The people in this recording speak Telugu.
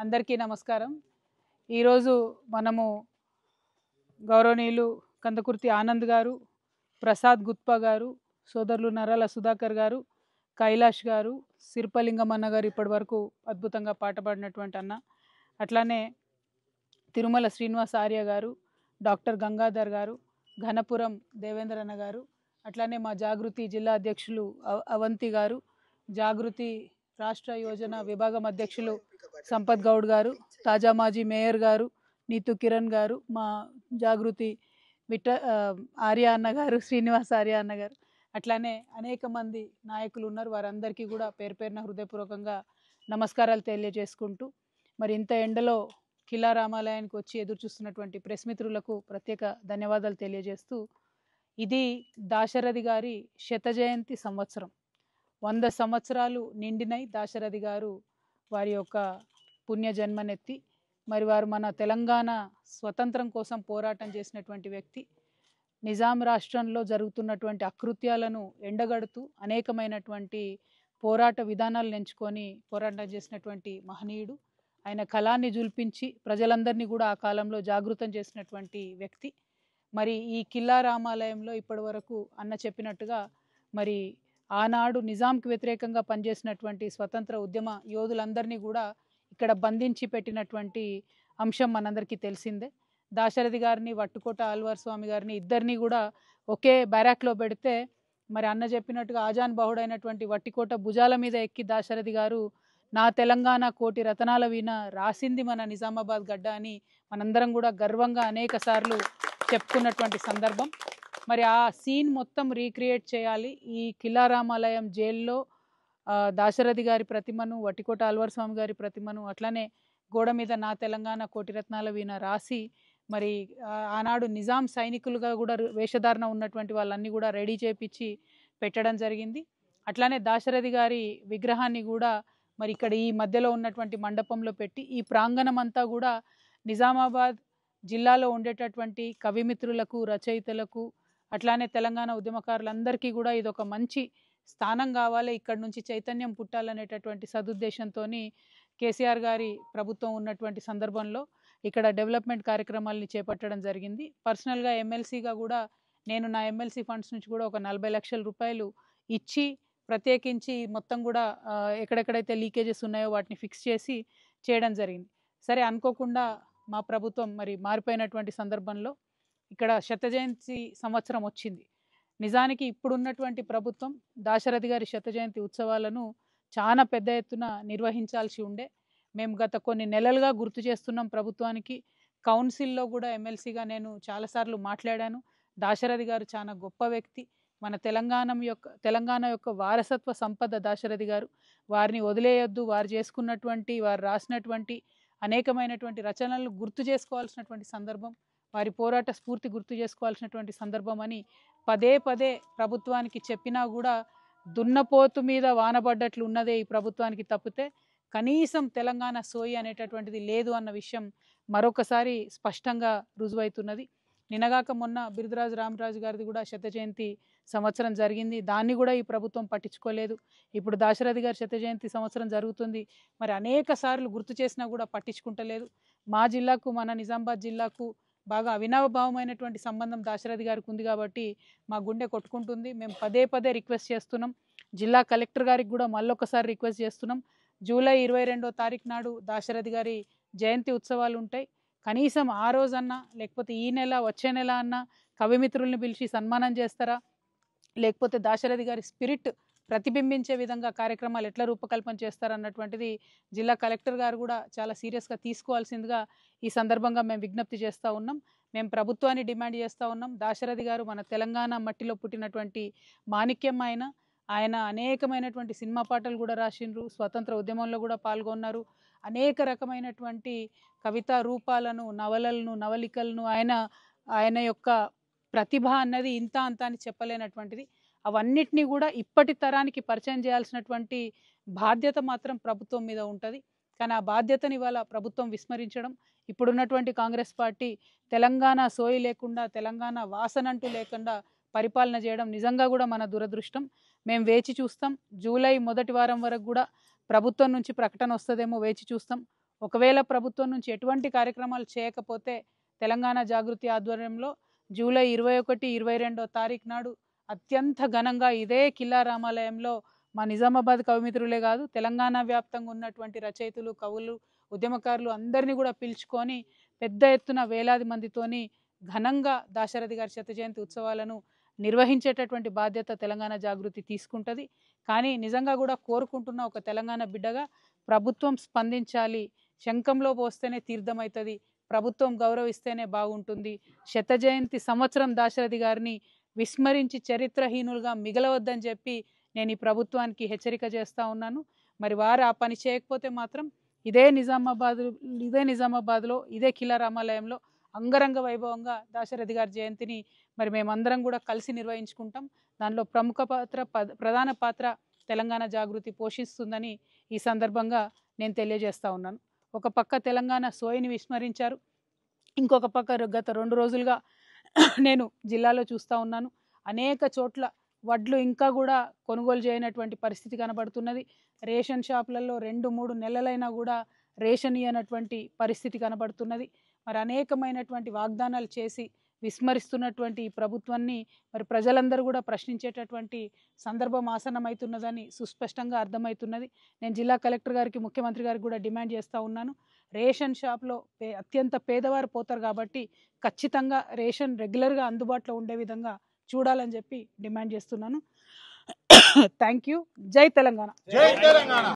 అందరికీ నమస్కారం. ఈరోజు మనము గౌరవనీయులు కందకుర్తి ఆనంద్ గారు, ప్రసాద్ గుత్పా గారు, సోదరులు నరాల సుధాకర్ గారు, కైలాష్ గారు, సిరిపలింగమన్న గారు ఇప్పటివరకు అద్భుతంగా పాట పాడినటువంటి అన్న, అట్లానే తిరుమల శ్రీనివాస్ ఆర్య గారు, డాక్టర్ గంగాధర్ గారు, ఘనపురం దేవేంద్రన్న గారు, అట్లానే మా జాగృతి జిల్లా అధ్యక్షులు అవంతి గారు, జాగృతి రాష్ట్ర యోజన విభాగం అధ్యక్షులు సంపత్ గౌడ్ గారు, తాజా మాజీ మేయర్ గారు నీతు కిరణ్ గారు, మా జాగృతి ఆర్య అన్న గారు, శ్రీనివాస్ ఆర్య అన్న గారు, అట్లానే అనేక మంది నాయకులు ఉన్నారు. వారందరికీ కూడా పేరు పేరున హృదయపూర్వకంగా నమస్కారాలు తెలియజేసుకుంటూ, మరి ఇంత ఎండలో కిలా రామాలయానికి వచ్చి ఎదురు చూస్తున్నటువంటి ప్రెస్ మిత్రులకు ప్రత్యేక ధన్యవాదాలు తెలియజేస్తూ, ఇది దాశరథి గారి శత జయంతి సంవత్సరం. 100 సంవత్సరాలు నిండినై దాశరథి గారు వారి యొక్క పుణ్య జన్మనెత్తి, మరి వారు మన తెలంగాణ స్వతంత్రం కోసం పోరాటం చేసినటువంటి వ్యక్తి. నిజాం రాష్ట్రంలో జరుగుతున్నటువంటి అకృత్యాలను ఎండగడుతూ అనేకమైనటువంటి పోరాట విధానాలను ఎంచుకొని పోరాటం చేసినటువంటి మహనీయుడు. ఆయన కళాన్ని జుల్పించి ప్రజలందరినీ కూడా ఆ కాలంలో జాగృతం చేసినటువంటి వ్యక్తి. మరి ఈ కిల్లా రామాలయంలో ఇప్పటి వరకు అన్న చెప్పినట్టుగా మరి ఆనాడు నిజాంకి వ్యతిరేకంగా పనిచేసినటువంటి స్వతంత్ర ఉద్యమ యోధులందరినీ కూడా ఇక్కడ బంధించి పెట్టినటువంటి అంశం మనందరికీ తెలిసిందే. దాశరథి గారిని, వట్టుకోట ఆల్వార్ స్వామి గారిని ఇద్దరిని కూడా ఒకే బ్యారాక్లో పెడితే, మరి అన్న చెప్పినట్టుగా ఆజాన్ బహుడైనటువంటి వట్టికోట భుజాల మీద ఎక్కి దాశరథి గారు నా తెలంగాణ కోటి రతనాల వీణ రాసింది మన నిజామాబాద్ గడ్డ అని మనందరం కూడా గర్వంగా అనేక సార్లు చెప్పుకున్నటువంటి సందర్భం. మరి ఆ సీన్ మొత్తం రీక్రియేట్ చేయాలి. ఈ కిల్లా రామాలయం జైల్లో దాశరథి గారి ప్రతిమను, వట్టికోట ఆల్వార్ స్వామి గారి ప్రతిమను, అట్లానే గోడ మీద నా తెలంగాణ కోటి రత్నాల వీణ రాసి, మరి ఆనాడు నిజాం సైనికులుగా కూడా వేషధారణ ఉన్నటువంటి వాళ్ళన్నీ కూడా రెడీ చేపించి పెట్టడం జరిగింది. అట్లానే దాశరథి గారి విగ్రహాన్ని కూడా మరి ఇక్కడ ఈ మధ్యలో ఉన్నటువంటి మండపంలో పెట్టి, ఈ ప్రాంగణం అంతా కూడా నిజామాబాద్ జిల్లాలో ఉండేటటువంటి కవిమిత్రులకు, రచయితలకు, అట్లానే తెలంగాణ ఉద్యమకారులందరికీ కూడా ఇది ఒక మంచి స్థానం కావాలి, ఇక్కడ నుంచి చైతన్యం పుట్టాలనేటటువంటి సదుద్దేశంతో కేసీఆర్ గారి ప్రభుత్వం ఉన్నటువంటి సందర్భంలో ఇక్కడ డెవలప్మెంట్ కార్యక్రమాలని చేపట్టడం జరిగింది. పర్సనల్గా ఎమ్మెల్సీగా కూడా నేను నా ఎమ్మెల్సీ ఫండ్స్ నుంచి కూడా ఒక 40 లక్షల రూపాయలు ఇచ్చి ప్రత్యేకించి మొత్తం కూడా ఎక్కడెక్కడైతే లీకేజెస్ ఉన్నాయో వాటిని ఫిక్స్ చేసి చేయడం జరిగింది. సరే, అనుకోకుండా మా ప్రభుత్వం మరి మారిపోయినటువంటి సందర్భంలో ఇక్కడ శత జయంతి సంవత్సరం వచ్చింది. నిజానికి ఇప్పుడున్నటువంటి ప్రభుత్వం దాశరథి గారి శత జయంతి ఉత్సవాలను చాలా పెద్ద ఎత్తున నిర్వహించాల్సి ఉండే. మేము గత కొన్ని నెలలుగా గుర్తు చేస్తున్నాం ప్రభుత్వానికి. కౌన్సిల్లో కూడా ఎమ్మెల్సీగా నేను చాలాసార్లు మాట్లాడాను. దాశరథి గారు చాలా గొప్ప వ్యక్తి, మన తెలంగాణ యొక్క వారసత్వ సంపద దాశరథి గారు. వారిని వదిలేయొద్దు, వారు చేసుకున్నటువంటి, వారు రాసినటువంటి అనేకమైనటువంటి రచనలను గుర్తు చేసుకోవాల్సినటువంటి సందర్భం, వారి పోరాట స్ఫూర్తి గుర్తు చేసుకోవాల్సినటువంటి సందర్భం అని పదే పదే ప్రభుత్వానికి చెప్పినా కూడా దున్నపోతు మీద వానబడ్డట్లు ఉన్నదే ఈ ప్రభుత్వానికి తప్పితే కనీసం తెలంగాణ సోయి అనేటటువంటిది లేదు అన్న విషయం మరొకసారి స్పష్టంగా రుజువైతున్నది. నిన్నగాక మొన్న బిరుదరాజు రామరాజు గారిది కూడా శత జయంతి సంవత్సరం జరిగింది. దాన్ని కూడా ఈ ప్రభుత్వం పట్టించుకోలేదు. ఇప్పుడు దాశరథి గారి శత జయంతి సంవత్సరం జరుగుతుంది. మరి అనేక సార్లు గుర్తు చేసినా కూడా పట్టించుకుంటలేదు. మా జిల్లాకు, మన నిజామాబాద్ జిల్లాకు బాగా అవినాభావమైనటువంటి సంబంధం దాశరథి గారికి ఉంది కాబట్టి మా గుండె కొట్టుకుంటుంది. మేము పదే పదే రిక్వెస్ట్ చేస్తున్నాం. జిల్లా కలెక్టర్ గారికి కూడా మళ్ళొకసారి రిక్వెస్ట్ చేస్తున్నాం. జూలై 22వ తారీఖు నాడు దాశరథి గారి జయంతి ఉత్సవాలు ఉంటాయి. కనీసం ఆ రోజన్నా, లేకపోతే ఈ నెల వచ్చే నెల అన్నా కవిమిత్రుల్ని పిలిచి సన్మానం చేస్తారా, లేకపోతే దాశరథి గారి స్పిరిట్ ప్రతిబింబించే విధంగా కార్యక్రమాలు ఎట్లా రూపకల్పన చేస్తారన్నటువంటిది జిల్లా కలెక్టర్ గారు కూడా చాలా సీరియస్గా తీసుకోవాల్సిందిగా ఈ సందర్భంగా మేము విజ్ఞప్తి చేస్తూ ఉన్నాం. మేము ప్రభుత్వాన్ని డిమాండ్ చేస్తూ ఉన్నాం. దాశరథి గారు మన తెలంగాణ మట్టిలో పుట్టినటువంటి మాణిక్యం. ఆయన అనేకమైనటువంటి సినిమా పాటలు కూడా రాసిండ్రు, స్వతంత్ర ఉద్యమంలో కూడా పాల్గొన్నారు. అనేక రకమైనటువంటి కవితా రూపాలను, నవలలను, నవలికలను ఆయన యొక్క ప్రతిభ అన్నది ఇంత అంత అని చెప్పలేనటువంటిది. అవన్నిటినీ కూడా ఇప్పటి తరానికి పరిచయం చేయాల్సినటువంటి బాధ్యత మాత్రం ప్రభుత్వం మీద ఉంటుంది. కానీ ఆ బాధ్యతని ఇవాళ ప్రభుత్వం విస్మరించడం, ఇప్పుడున్నటువంటి కాంగ్రెస్ పార్టీ తెలంగాణ సోయి లేకుండా, తెలంగాణ వాసనంటూ లేకుండా పరిపాలన చేయడం నిజంగా కూడా మన దురదృష్టం. మేము వేచి చూస్తాం. జూలై మొదటి వారం వరకు కూడా ప్రభుత్వం నుంచి ప్రకటన వస్తుందేమో వేచి చూస్తాం. ఒకవేళ ప్రభుత్వం నుంచి ఎటువంటి కార్యక్రమాలు చేయకపోతే తెలంగాణ జాగృతి ఆధ్వర్యంలో జూలై 21, 22వ తారీఖు నాడు అత్యంత ఘనంగా ఇదే కిల్లా రామాలయంలో మా నిజామాబాద్ కవిమిత్రులే కాదు తెలంగాణ వ్యాప్తంగా ఉన్నటువంటి రచయితలు, కవులు, ఉద్యమకారులు అందరినీ కూడా పిలుచుకొని పెద్ద ఎత్తున వేలాది మందితోని ఘనంగా దాశరథి గారి శత జయంతి ఉత్సవాలను నిర్వహించేటటువంటి బాధ్యత తెలంగాణ జాగృతి తీసుకుంటుంది. కానీ నిజంగా కూడా కోరుకుంటున్న ఒక తెలంగాణ బిడ్డగా ప్రభుత్వం స్పందించాలి. శంఖంలో పోస్తేనే తీర్థమవుతుంది, ప్రభుత్వం గౌరవిస్తేనే బాగుంటుంది. శత జయంతి సంవత్సరం దాశరథి గారిని విస్మరించి చరిత్రహీనులుగా మిగలవద్దని చెప్పి నేను ఈ ప్రభుత్వానికి హెచ్చరిక చేస్తూ ఉన్నాను. మరి వారు ఆ పని చేయకపోతే మాత్రం ఇదే నిజామాబాద్లో ఇదే కిల్లా రామాలయంలో అంగరంగ వైభవంగా దాశరథి గారి జయంతిని మరి మేమందరం కూడా కలిసి నిర్వహించుకుంటాం. దానిలో ప్రధాన పాత్ర తెలంగాణ జాగృతి పోషిస్తుందని ఈ సందర్భంగా నేను తెలియజేస్తూ ఉన్నాను. ఒక పక్క తెలంగాణ సోయిని విస్మరించారు, ఇంకొక పక్క గత 2 రోజులుగా నేను జిల్లాలో చూస్తూ ఉన్నాను అనేక చోట్ల వడ్లు ఇంకా కూడా కొనుగోలు చేయనటువంటి పరిస్థితి కనబడుతున్నది. రేషన్ షాపులలో 2-3 నెలలైనా కూడా రేషన్ ఇయ్యనటువంటి పరిస్థితి కనబడుతున్నది. మరి అనేకమైనటువంటి వాగ్దానాలు చేసి విస్మరిస్తున్నటువంటి ఈ ప్రభుత్వాన్ని మరి ప్రజలందరూ కూడా ప్రశ్నించేటటువంటి సందర్భం ఆసన్నమవుతున్నదని సుస్పష్టంగా అర్థమవుతున్నది. నేను జిల్లా కలెక్టర్ గారికి, ముఖ్యమంత్రి గారికి కూడా డిమాండ్ చేస్తూ ఉన్నాను. రేషన్ షాప్లో అత్యంత పేదవారు పోతారు కాబట్టి ఖచ్చితంగా రేషన్ రెగ్యులర్గా అందుబాటులో ఉండే విధంగా చూడాలని చెప్పి డిమాండ్ చేస్తున్నాను. Thank you. జై తెలంగాణ.